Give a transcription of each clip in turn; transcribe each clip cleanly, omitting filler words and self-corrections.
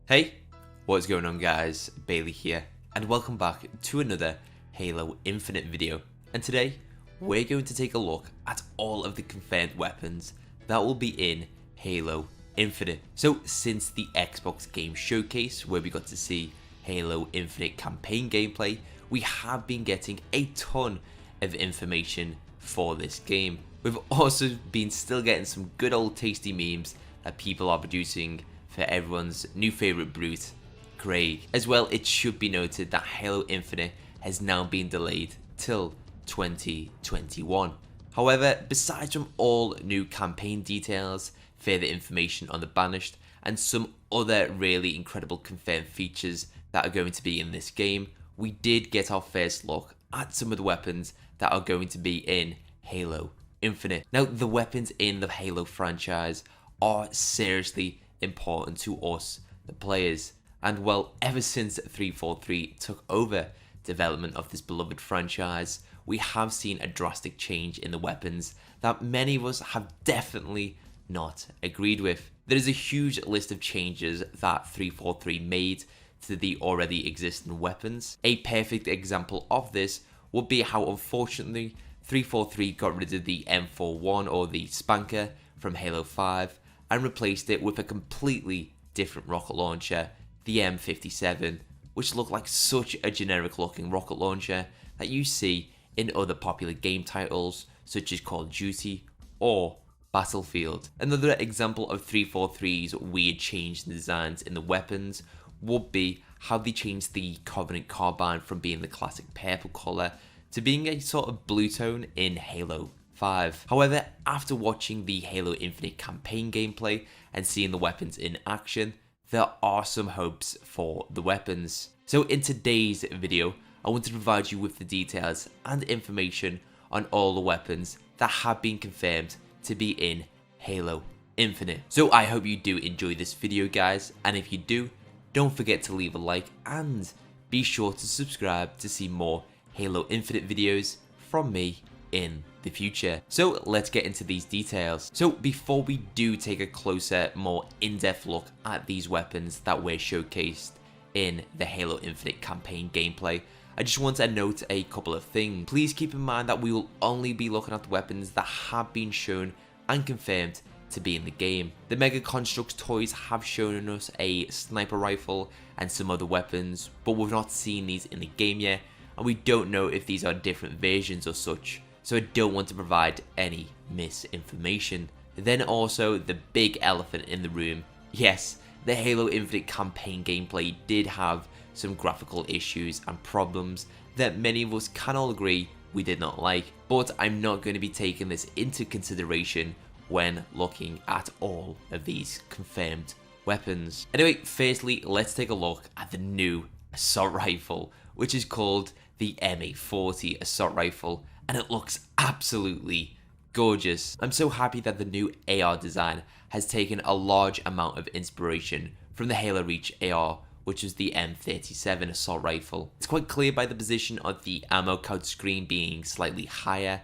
Hey, what's going on guys, Bailey here, and welcome back to another Halo Infinite video. And today, we're going to take a look at all of the confirmed weapons that will be in Halo Infinite. So since the Xbox Game Showcase, where we got to see Halo Infinite campaign gameplay, we have been getting a ton of information for this game. We've also been still getting some good old tasty memes that people are producing for everyone's new favourite brute, Craig. As well, it should be noted that Halo Infinite has now been delayed till 2021. However, besides from all new campaign details, further information on the Banished, and some other really incredible confirmed features that are going to be in this game, we did get our first look at some of the weapons that are going to be in Halo Infinite. Now, the weapons in the Halo franchise are seriously important to us, the players, and well, ever since 343 took over development of this beloved franchise, we have seen a drastic change in the weapons that many of us have definitely not agreed with. There is a huge list of changes that 343 made to the already existing weapons. A perfect example of this would be how unfortunately 343 got rid of the M41 or the Spanker from Halo 5 and replaced it with a completely different rocket launcher, the M57, which looked like such a generic looking rocket launcher that you see in other popular game titles such as Call of Duty or Battlefield. Another example of 343's weird change in designs in the weapons would be how they changed the Covenant Carbine from being the classic purple colour to being a sort of blue tone in Halo 5. However, after watching the Halo Infinite campaign gameplay and seeing the weapons in action, there are some hopes for the weapons. So in today's video, I want to provide you with the details and information on all the weapons that have been confirmed to be in Halo Infinite. So I hope you do enjoy this video guys, and if you do, don't forget to leave a like and be sure to subscribe to see more Halo Infinite videos from me in the future. So let's get into these details. So before we do take a closer, more in-depth look at these weapons that were showcased in the Halo Infinite campaign gameplay, I just want to note a couple of things. Please keep in mind that we will only be looking at the weapons that have been shown and confirmed to be in the game. The Mega Constructs toys have shown us a sniper rifle and some other weapons, but we've not seen these in the game yet, and we don't know if these are different versions or such, so I don't want to provide any misinformation. Then also the big elephant in the room. Yes, the Halo Infinite campaign gameplay did have some graphical issues and problems that many of us can all agree we did not like, but I'm not going to be taking this into consideration when looking at all of these confirmed weapons. Anyway, firstly, let's take a look at the new assault rifle, which is called the MK50 assault rifle, and it looks absolutely gorgeous. I'm so happy that the new AR design has taken a large amount of inspiration from the Halo Reach AR, which is the M37 assault rifle. It's quite clear by the position of the ammo count screen being slightly higher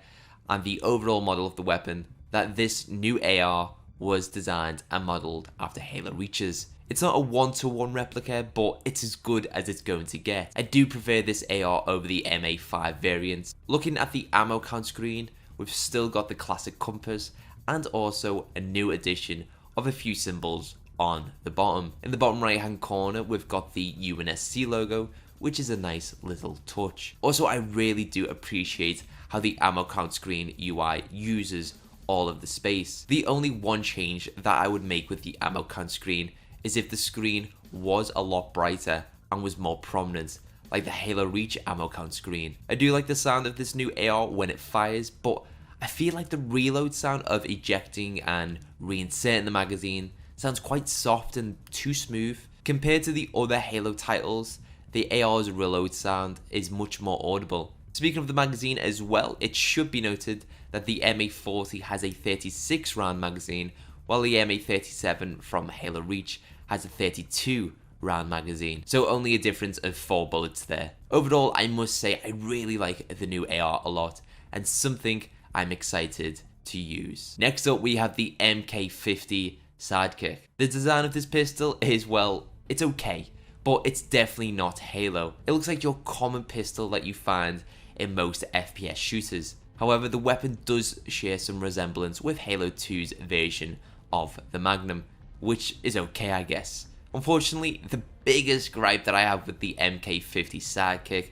and the overall model of the weapon that this new AR was designed and modeled after Halo Reach's. It's not a one-to-one replica, but it's as good as it's going to get. I do prefer this AR over the MA5 variant. Looking at the ammo count screen, we've still got the classic compass and also a new addition of a few symbols on the bottom. In the bottom right hand corner, we've got the UNSC logo, which is a nice little touch. Also, I really do appreciate how the ammo count screen UI uses all of the space. The only one change that I would make with the ammo count screen is if the screen was a lot brighter and was more prominent, like the Halo Reach ammo count screen. I do like the sound of this new AR when it fires, but I feel like the reload sound of ejecting and reinserting the magazine sounds quite soft and too smooth. Compared to the other Halo titles, the AR's reload sound is much more audible. Speaking of the magazine as well, it should be noted that the MA40 has a 36 round magazine, while the MA37 from Halo Reach has a 32 round magazine, so only a difference of 4 bullets there. Overall, I must say I really like the new AR a lot, and something I'm excited to use. Next up, we have the MK50 Sidekick. The design of this pistol is, well, It's okay, but it's definitely not Halo. It looks like your common pistol that you find in most FPS shooters. However, the weapon does share some resemblance with Halo 2's version of the Magnum, which is okay, I guess. Unfortunately, the biggest gripe that I have with the MK50 Sidekick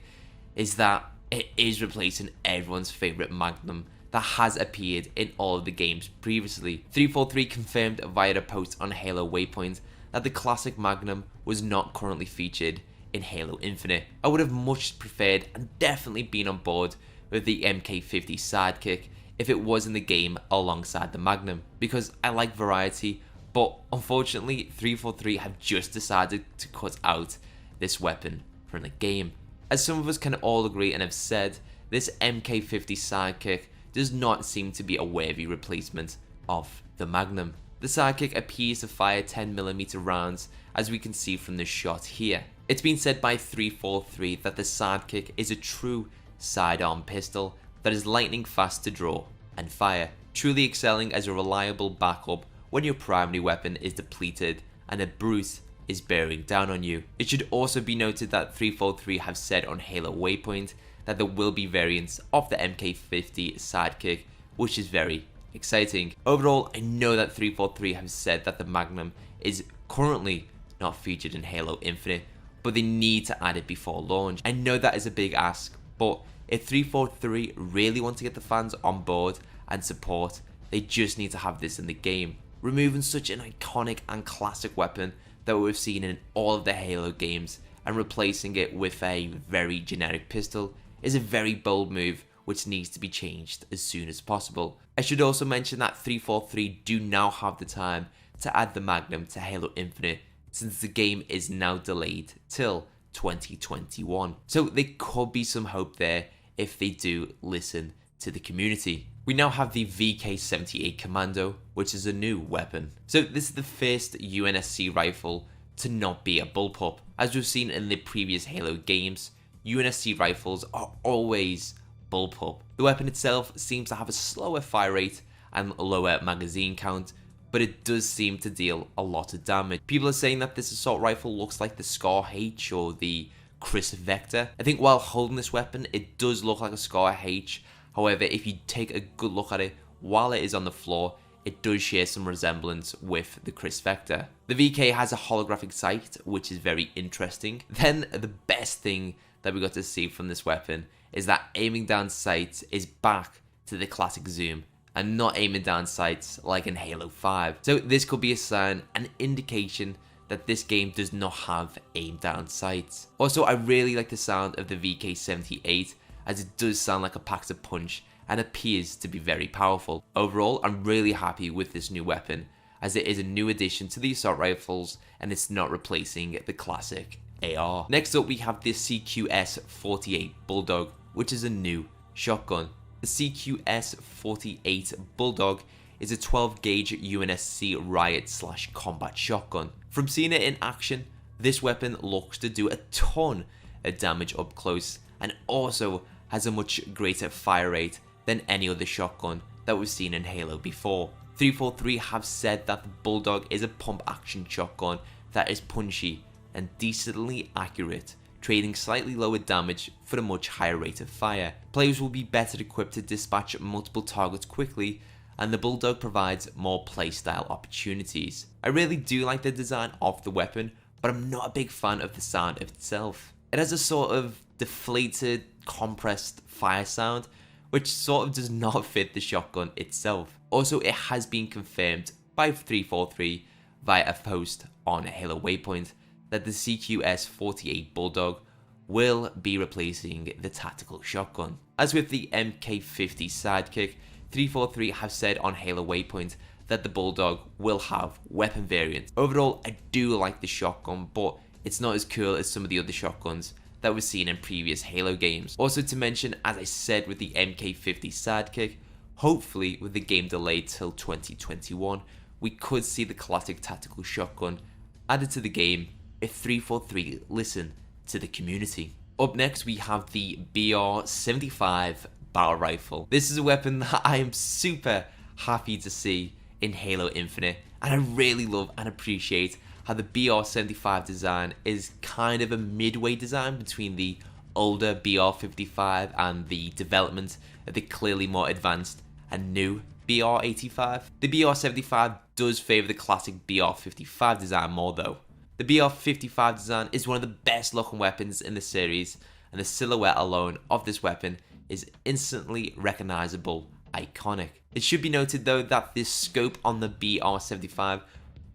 is that it is replacing everyone's favourite Magnum that has appeared in all of the games previously. 343 confirmed via a post on Halo Waypoint that the classic Magnum was not currently featured in Halo Infinite. I would have much preferred and definitely been on board with the MK50 Sidekick if it was in the game alongside the Magnum, because I like variety, but unfortunately 343 have just decided to cut out this weapon from the game. As some of us can all agree and have said, this MK50 Sidekick does not seem to be a worthy replacement of the Magnum. The Sidekick appears to fire 10mm rounds, as we can see from this shot here. It's been said by 343 that the Sidekick is a true sidearm pistol that is lightning fast to draw and fire, truly excelling as a reliable backup when your primary weapon is depleted and a brute is bearing down on you. It should also be noted that 343 have said on Halo Waypoint that there will be variants of the MK50 Sidekick, which is very exciting. Overall, I know that 343 have said that the Magnum is currently not featured in Halo Infinite, but they need to add it before launch. I know that is a big ask, but if 343 really want to get the fans on board and support, they just need to have this in the game. Removing such an iconic and classic weapon that we've seen in all of the Halo games and replacing it with a very generic pistol is a very bold move which needs to be changed as soon as possible. I should also mention that 343 do now have the time to add the Magnum to Halo Infinite, since the game is now delayed till 2021. So there could be some hope there if they do listen to the community. We now have the VK78 Commando, which is a new weapon. So this is the first UNSC rifle to not be a bullpup. As we've seen in the previous Halo games, UNSC rifles are always bullpup. The weapon itself seems to have a slower fire rate and lower magazine count, but it does seem to deal a lot of damage. People are saying that this assault rifle looks like the Scar H or the Chris Vector. I think while holding this weapon, it does look like a Scar H. However, if you take a good look at it while it is on the floor, it does share some resemblance with the Chris Vector. The VK has a holographic sight, which is very interesting. Then the best thing that we got to see from this weapon is that aiming down sights is back to the classic zoom and not aiming down sights like in Halo 5. So this could be a sign, an indication that this game does not have aim down sights. Also, I really like the sound of the VK78, as it does sound like a packs a punch and appears to be very powerful. Overall, I'm really happy with this new weapon, as it is a new addition to the assault rifles and it's not replacing the classic AR. Next up, we have the CQS48 Bulldog, which is a new shotgun. The CQS48 Bulldog is a 12 gauge UNSC riot/combat shotgun. From seeing it in action, this weapon looks to do a ton of damage up close and also has a much greater fire rate than any other shotgun that we've seen in Halo before. 343 have said that the Bulldog is a pump action shotgun that is punchy and decently accurate, trading slightly lower damage for a much higher rate of fire. Players will be better equipped to dispatch multiple targets quickly, and the Bulldog provides more playstyle opportunities. I really do like the design of the weapon, but I'm not a big fan of the sound of itself. It has a sort of deflated, compressed fire sound, which sort of does not fit the shotgun itself. Also, it has been confirmed by 343 via a post on Halo Waypoint that the CQS48 Bulldog will be replacing the tactical shotgun. As with the MK50 Sidekick, 343 have said on Halo Waypoint that the Bulldog will have weapon variants. Overall, I do like the shotgun, but it's not as cool as some of the other shotguns that we've seen in previous Halo games. Also to mention, as I said with the MK50 Sidekick, hopefully with the game delayed till 2021, we could see the classic tactical shotgun added to the game if 343 listen to the community. Up next, we have the BR75 battle rifle. This is a weapon that I am super happy to see in Halo Infinite, and I really love and appreciate how how the BR75 design is kind of a midway design between the older BR55 and the development of the clearly more advanced and new BR85. The BR75 does favour the classic BR55 design more though. The BR55 design is one of the best looking weapons in the series, and the silhouette alone of this weapon is instantly recognisable, iconic. It should be noted though that this scope on the BR75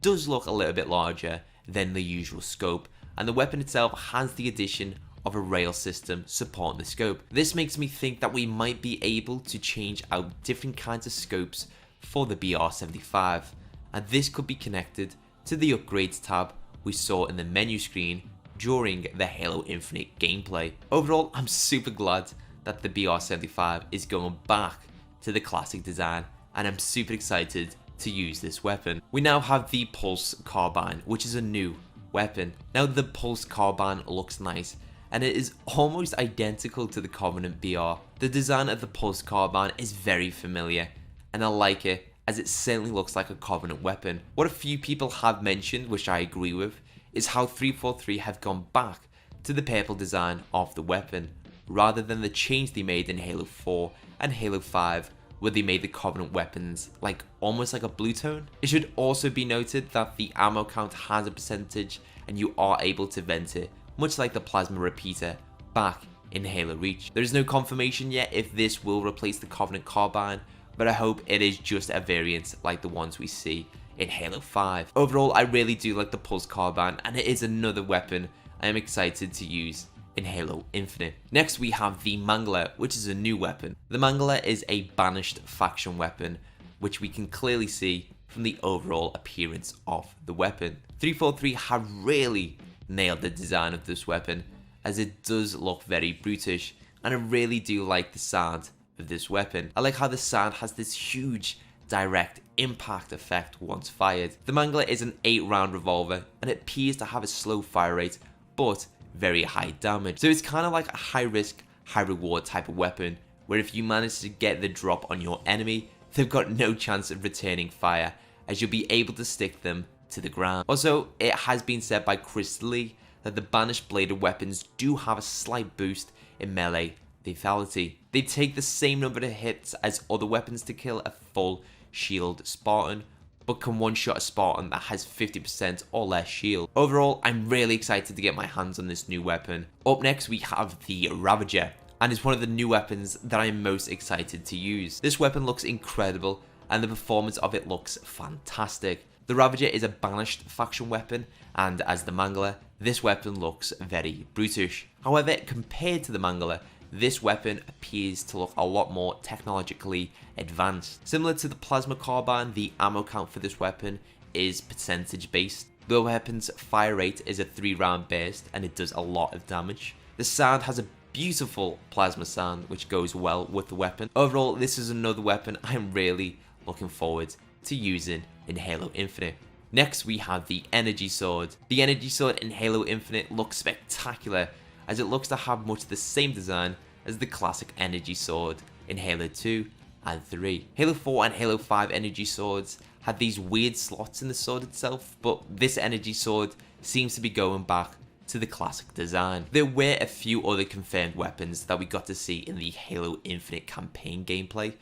does look a little bit larger than the usual scope, and the weapon itself has the addition of a rail system supporting the scope. This makes me think that we might be able to change out different kinds of scopes for the BR75, and this could be connected to the upgrades tab we saw in the menu screen during the Halo Infinite gameplay. Overall, I'm super glad that the BR75 is going back to the classic design, and I'm super excited to use this weapon. We now have the Pulse Carbine, which is a new weapon. Now the Pulse Carbine looks nice, and it is almost identical to the Covenant BR. The design of the Pulse Carbine is very familiar, and I like it as it certainly looks like a Covenant weapon. What a few people have mentioned, which I agree with, is how 343 have gone back to the purple design of the weapon, rather than the change they made in Halo 4 and Halo 5, where they made the Covenant weapons like almost like a blue tone. It should also be noted that the ammo count has a percentage, and you are able to vent it, much like the plasma repeater back in Halo Reach. There is no confirmation yet if this will replace the Covenant Carbine, but I hope it is just a variant like the ones we see in Halo 5. Overall, I really do like the Pulse Carbine, and it is another weapon I am excited to use in Halo Infinite. Next we have the Mangler, which is a new weapon. The Mangler is a banished faction weapon, which we can clearly see from the overall appearance of the weapon. 343 have really nailed the design of this weapon, as it does look very brutish, and I really do like the sound of this weapon. I like how the sound has this huge direct impact effect once fired. The Mangler is an 8-round revolver, and it appears to have a slow fire rate but very high damage. So it's kind of like a high risk, high reward type of weapon, where if you manage to get the drop on your enemy, they've got no chance of returning fire, as you'll be able to stick them to the ground. Also, it has been said by Crystal Lee that the banished bladed weapons do have a slight boost in melee lethality. They take the same number of hits as other weapons to kill a full shield Spartan, but can one-shot a Spartan that has 50% or less shield. Overall, I'm really excited to get my hands on this new weapon. Up next we have the Ravager, and it's one of the new weapons that I'm most excited to use. This weapon looks incredible, and the performance of it looks fantastic. The Ravager is a banished faction weapon, and as the Mangler, this weapon looks very brutish. However, compared to the Mangler, this weapon appears to look a lot more technologically advanced. Similar to the Plasma Carbine, the ammo count for this weapon is percentage based. The weapon's fire rate is a 3-round burst, and it does a lot of damage. The sound has a beautiful plasma sound which goes well with the weapon. Overall, this is another weapon I'm really looking forward to using in Halo Infinite. Next we have the Energy Sword. The Energy Sword in Halo Infinite looks spectacular, as it looks to have much the same design as the classic Energy Sword in Halo 2 and 3. Halo 4 and Halo 5 Energy Swords had these weird slots in the sword itself, but this Energy Sword seems to be going back to the classic design. There were a few other confirmed weapons that we got to see in the Halo Infinite campaign gameplay,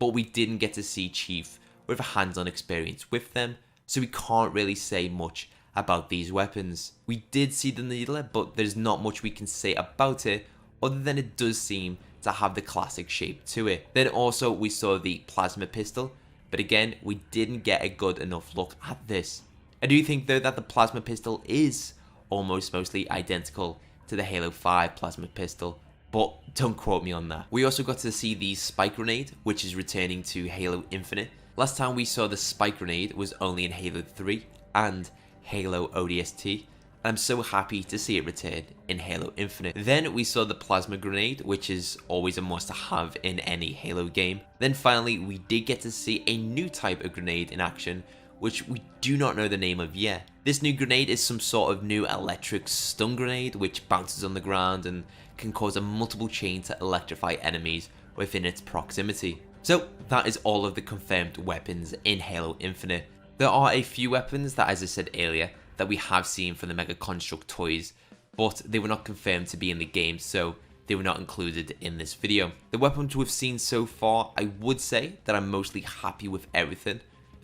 but we didn't get to see Chief with a hands-on experience with them, so we can't really say much about these weapons. We did see the Needler, but there's not much we can say about it other than it does seem to have the classic shape to it. Then also we saw the Plasma Pistol, but again we didn't get a good enough look at this. I do think though that the Plasma Pistol is almost mostly identical to the Halo 5 Plasma Pistol, but don't quote me on that. We also got to see the Spike Grenade, which is returning to Halo Infinite. Last time we saw the Spike Grenade was only in Halo 3 and Halo ODST, and I'm so happy to see it return in Halo Infinite. Then we saw the Plasma Grenade, which is always a must to have in any Halo game. Then finally we did get to see a new type of grenade in action, which we do not know the name of yet. This new grenade is some sort of new electric stun grenade which bounces on the ground and can cause a multiple chain to electrify enemies within its proximity. So that is all of the confirmed weapons in Halo Infinite. There are a few weapons that, as I said earlier, that we have seen from the Mega Construct toys, but they were not confirmed to be in the game, so they were not included in this video. The weapons we've seen so far, I would say that I'm mostly happy with everything.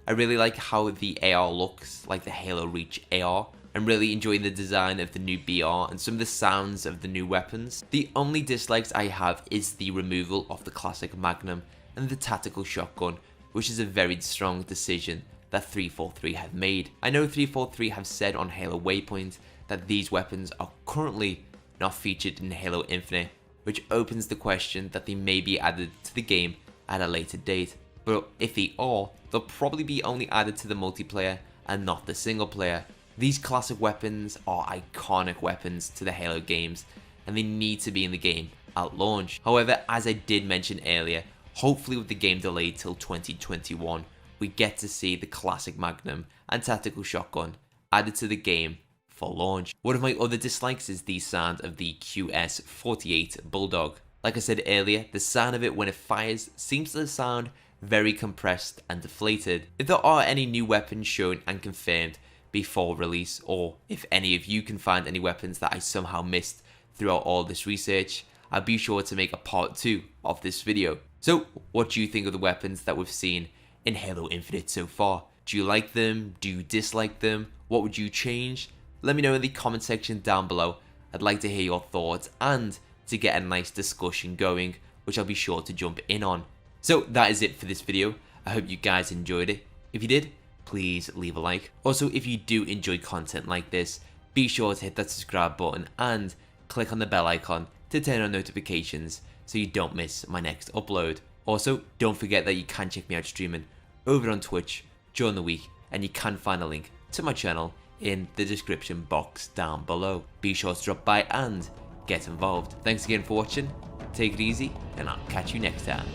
I really like how the AR looks, like the Halo Reach AR. I'm really enjoying the design of the new BR and some of the sounds of the new weapons. The only dislikes I have is the removal of the classic Magnum and the tactical shotgun, which is a very strong decision that 343 have made. I know 343 have said on Halo Waypoint that these weapons are currently not featured in Halo Infinite, which opens the question that they may be added to the game at a later date. But if they are, they'll probably be only added to the multiplayer and not the single player. These classic weapons are iconic weapons to the Halo games, and they need to be in the game at launch. However, as I did mention earlier, hopefully with the game delayed till 2021, we get to see the classic Magnum and tactical shotgun added to the game for launch. One of my other dislikes is the sound of the CQS48 Bulldog. Like I said earlier, the sound of it when it fires seems to sound very compressed and deflated. If there are any new weapons shown and confirmed before release, or if any of you can find any weapons that I somehow missed throughout all this research, I'll be sure to make a part 2 of this video. So, what do you think of the weapons that we've seen in Halo Infinite so far? Do you like them? Do you dislike them? What would you change? Let me know in the comment section down below. I'd like to hear your thoughts and to get a nice discussion going, which I'll be sure to jump in on. So that is it for this video. I hope you guys enjoyed it. If you did, please leave a like. Also, if you do enjoy content like this, be sure to hit that subscribe button and click on the bell icon to turn on notifications so you don't miss my next upload. Also, don't forget that you can check me out streaming over on Twitch during the week, and you can find a link to my channel in the description box down below. Be sure to drop by and get involved. Thanks again for watching, take it easy, and I'll catch you next time.